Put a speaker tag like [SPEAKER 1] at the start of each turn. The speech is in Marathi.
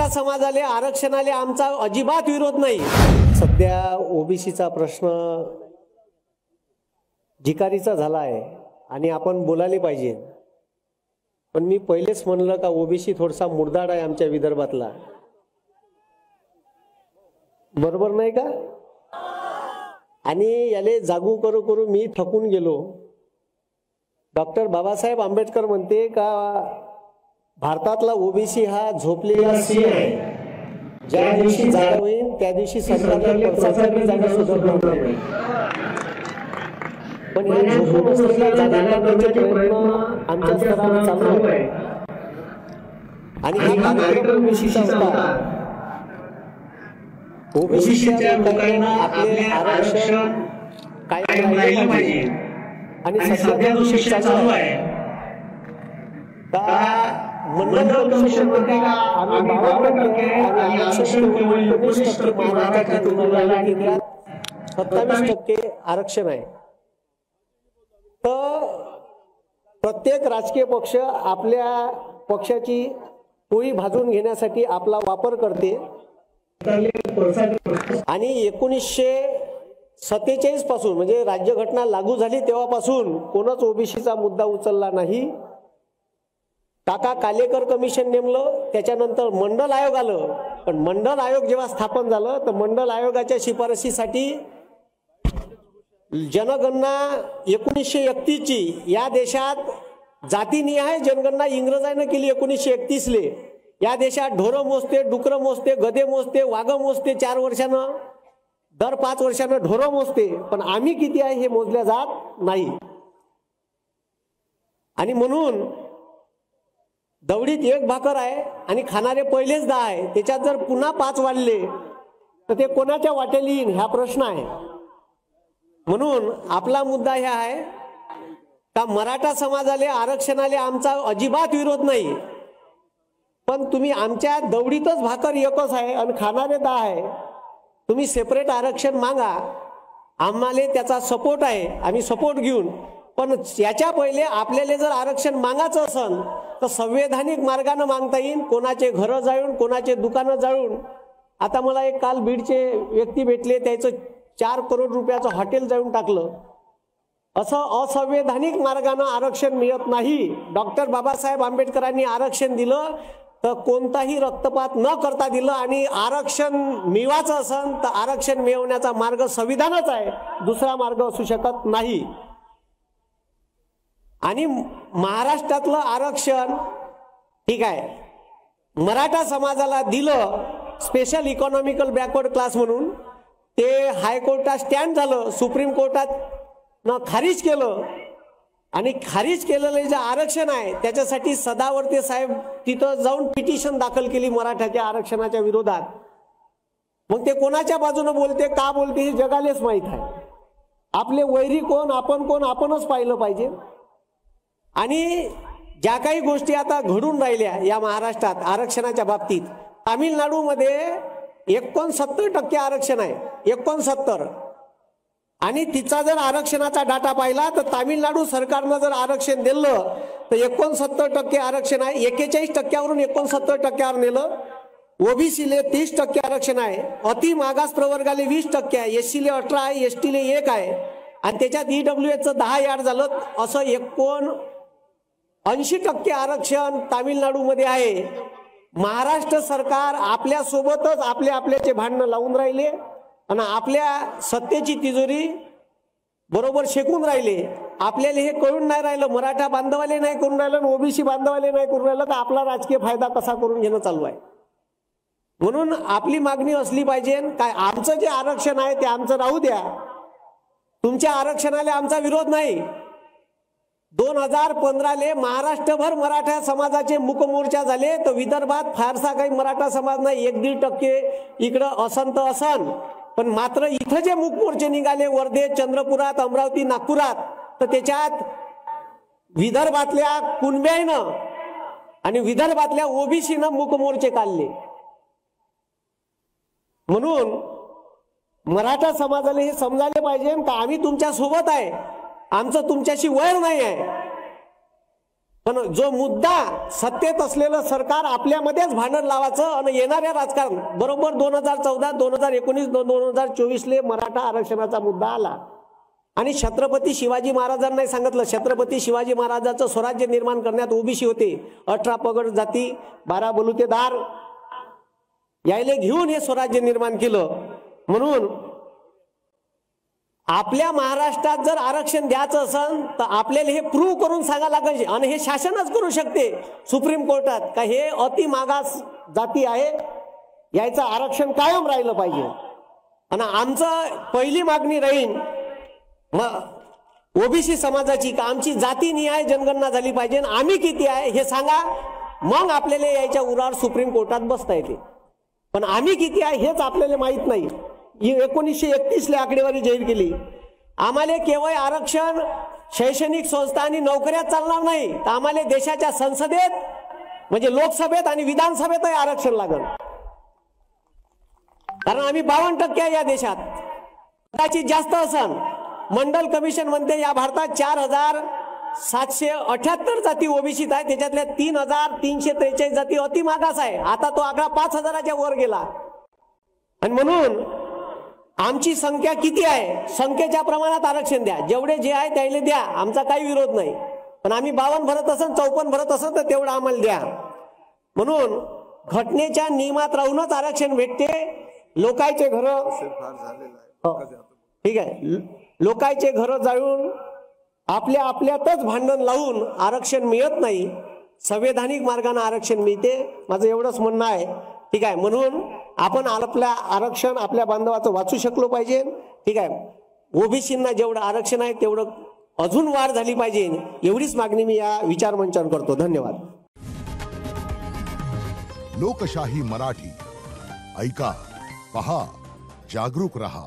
[SPEAKER 1] मराठा समाजाले आरक्षणाले आमचा अजिबात विरोध नाही। सध्या ओबीसीचा प्रश्न जिकारीचा झाला आहे आणि आपण बोलायला पाहिजे। पण मी पहिलेच म्हणलं का ओबीसी थोडासा मुर्दाड आहे आमच्या विदर्भातला, बरोबर नाही का? आणि याले जागू करू करू मी थकून गेलो। डॉक्टर बाबासाहेब आंबेडकर म्हणते का भारतातला ओबीसी हा झोपलेला सिंह आहे, ज्या दिवशी जागा होईल त्या दिवशी सरकारला प्रशासनाची जागा सुधारणार नाही। पण या झोपून असलेल्या जागा करण्याचे प्रयत्न आमच्या स्तरावर चालू आहे आणि हा कार्यक्रम ओबीसीचा होता। ओबीसीच्या लोकांना आपले आरक्षण कायम राहिले पाहिजे आणि सध्या जो शिक्षा चालू आहे का मंडल कमिशन मध्ये का आम्ही 52% आणि आरक्षण केवळ 19% महाराष्ट्राच्या तुलनेला केंद्रात 27% आरक्षण आहे। तर प्रत्येक राजकीय पक्ष आपल्या पक्षाची पोळी भाजून घेण्यासाठी आपला वापर करते आणि 1947 पासून म्हणजे राज्यघटना लागू झाली तेव्हापासून कोणच ओबीसीचा मुद्दा उचलला नाही। काका कालेकर कमिशन नेमलं, त्याच्यानंतर मंडल आयोग आलं, पण मंडल आयोग जेव्हा स्थापन झालं तर मंडल आयोगाच्या शिफारशीसाठी जनगणना 1931 ची या देशात जातीनिहाय जनगणना इंग्रजांनी केली 1931 ले। या देशात ढोरं मोजते, डुकरं मोजते, गधे मोजते, वाघ मोजते, 4 वर्षानं दर 5 वर्षानं ढोरं मोजते, पण आम्ही किती आहे हे मोजल्या जात नाही। आणि म्हणून दवडीत 1 भाकर आहे आणि खाणारे पहिलेच 10 आहे, त्याच्यात जर पुन्हा 5 वाढले तर ते कोणाच्या वाटेल येईल हा प्रश्न आहे। म्हणून आपला मुद्दा हा आहे का मराठा समाजाले आरक्षणाले आमचा अजिबात विरोध नाही, पण तुम्ही आमच्या दवडीतच भाकर एकच आहे आणि खाणारे 10 आहे, तुम्ही सेपरेट आरक्षण मागा, आम्हाला त्याचा सपोर्ट आहे, आम्ही सपोर्ट घेऊन। पण याच्या पहिले आपल्याला जर आरक्षण मागायचं असेल तर संवैधानिक मार्गाने मागता येईल, कोणाचे घरं जाळून, कोणाचे दुकानं जाळून। आता मला एक काल बीडचे व्यक्ती भेटले, त्याचं 4 करोड रुपयाचं हॉटेल जाळून टाकलं। असं असंवैधानिक मार्गाने आरक्षण मिळत नाही। डॉक्टर बाबासाहेब आंबेडकरांनी आरक्षण दिलं तर कोणताही रक्तपात न करता दिलं आणि आरक्षण मिळवायचं असेल तर आरक्षण मिळवण्याचा मार्ग संविधानच आहे, दुसरा मार्ग असू शकत नाही। आणि महाराष्ट्रातलं आरक्षण ठीक आहे, मराठा समाजाला दिलं स्पेशल इकॉनॉमिकल बॅकवर्ड क्लास म्हणून, ते हायकोर्टात स्टँड झालं, सुप्रीम कोर्टात न खारिज केलं आणि खारिज केलेलं जे आरक्षण आहे त्याच्यासाठी सदावर्ते साहेब तिथं जाऊन पिटिशन दाखल केली मराठ्याच्या आरक्षणाच्या विरोधात। मग ते कोणाच्या बाजूने बोलते का बोलते हे जगालेच माहित आहे। आपले वैरी कोण आपण कोण आपणच पाहिलं पाहिजे। आणि ज्या काही गोष्टी आता घडून राहिल्या या महाराष्ट्रात आरक्षणाच्या बाबतीत, तामिळनाडूमध्ये 69% आरक्षण आहे, 69। आणि तिचा जर आरक्षणाचा डाटा पाहिला तर तामिळनाडू सरकारनं जर आरक्षण दिलं तर 69% आरक्षण आहे, 41% 69% नेलं। ओबीसीले 30% आरक्षण आहे, अति मागास प्रवर्गाले 20% आहे, एससीले 18 आहे, एसटीले 1 आहे आणि त्याच्यात ईडब्ल्यूएसचं 10 यार्ड झालं। असं 80% आरक्षण तामिळनाडूमध्ये आहे। महाराष्ट्र सरकार आपल्या सोबतच आपल्याचे भांडणं लावून राहिले आणि आपल्या सत्तेची तिजोरी बरोबर शेकून राहिले। आपल्याला हे कळून नाही राहिलं, मराठा बांधवाले नाही करून राहिलं, ओबीसी बांधवाले नाही करून राहिलं, तर आपला राजकीय फायदा कसा करून घेणं चालू आहे। म्हणून आपली मागणी असली पाहिजे काय आमचं जे आरक्षण आहे ते आमचं राहू द्या, तुमच्या आरक्षणाला आमचा विरोध नाही। 2015 ले महाराष्ट्रभर मराठा समाजाचे मूकमोर्चा झाले, तर विदर्भात फारसा काही मराठा समाज नाही, 1-1.5% इकडं असन तर असन, पण मात्र इथं जे मूकमोर्चे निघाले वर्धे, चंद्रपुरात, अमरावती, नागपुरात, तर त्याच्यात विदर्भातल्या कुणब्यानं आणि विदर्भातल्या ओबीसीनं मूकमोर्चे काढले। म्हणून मराठा समाजाला हे समजायला पाहिजे का आम्ही तुमच्या सोबत आहे, आमचं तुमच्याशी वैर नाही आहे। पण जो मुद्दा सत्तेत असलेलं सरकार आपल्यामध्येच भांडण लावायचं आणि येणाऱ्या राजकारण बरोबर 2014, 2019, 2024 मराठा आरक्षणाचा मुद्दा आला आणि छत्रपती शिवाजी महाराजांनाही सांगितलं, छत्रपती शिवाजी महाराजांचं स्वराज्य निर्माण करण्यात ओबीसी होते, 18 पगड जाती, 12 बलुतेदार यायले घेऊन हे स्वराज्य निर्माण केलं. म्हणून आपल्या महाराष्ट्रात जर आरक्षण द्यायचं असेल तर आपल्याला हे प्रूव्ह करून सांगायला लागेल आणि हे शासनच करू शकते सुप्रीम कोर्टात का हे अति मागास जाती आहे, याचं आरक्षण कायम राहिलं पाहिजे. आणि आमचं पहिली मागणी राहील ओबीसी समाजाची का आमची जातीनिहाय जनगणना झाली पाहिजे, आम्ही किती आहे हे सांगा, मग आपल्याला याच्या उरावर सुप्रीम कोर्टात बसता येते. पण आम्ही किती आहे हेच आपल्याला माहित नाही. 1931 ला आकडेवारी जाहीर केली. आम्हाला केवळ आरक्षण शैक्षणिक संस्था आणि नोकऱ्यात चालणार नाही, तर आम्हाला देशाच्या संसदेत म्हणजे लोकसभेत आणि विधानसभेतही आरक्षण लागेल. कारण आम्ही 52% आहे या देशात, कदाचित जास्त असन. मंडल कमिशन म्हणते या भारतात 4778 जाती ओबीसीत आहे, त्याच्यातल्या 3343 जाती अति मागास आहे. आता तो आकडा 5000च्या वर गेला. आणि म्हणून आमची संख्या किती आहे, संख्येच्या प्रमाणात आरक्षण द्या, जेवढे जे आहे त्याला द्या, आमचा काही विरोध नाही. पण आम्ही 52 भरत असन 54 भरत असन तर तेवढं आम्हाला द्या. म्हणून घटनेच्या नियमात राहूनच आरक्षण भेटते. लोकांचे घर ठीक आहे, लोकांचे घर जाळून आपल्यातच भांडण लावून आरक्षण मिळत नाही, संवैधानिक मार्गाने आरक्षण मिळते. माझं एवढंच म्हणणं आहे. ठीक आहे, म्हणून आपण आपल्या आरक्षण आपल्या बांधवाचं वाचू शकलो पाहिजे. ठीक आहे, ओबीसींना जेवढं आरक्षण आहे तेवढं अजून वाढ झाली पाहिजे, एवढीच मागणी मी या विचार मंचावर करतो. धन्यवाद.
[SPEAKER 2] लोकशाही मराठी ऐका, पहा, जागरूक रहा.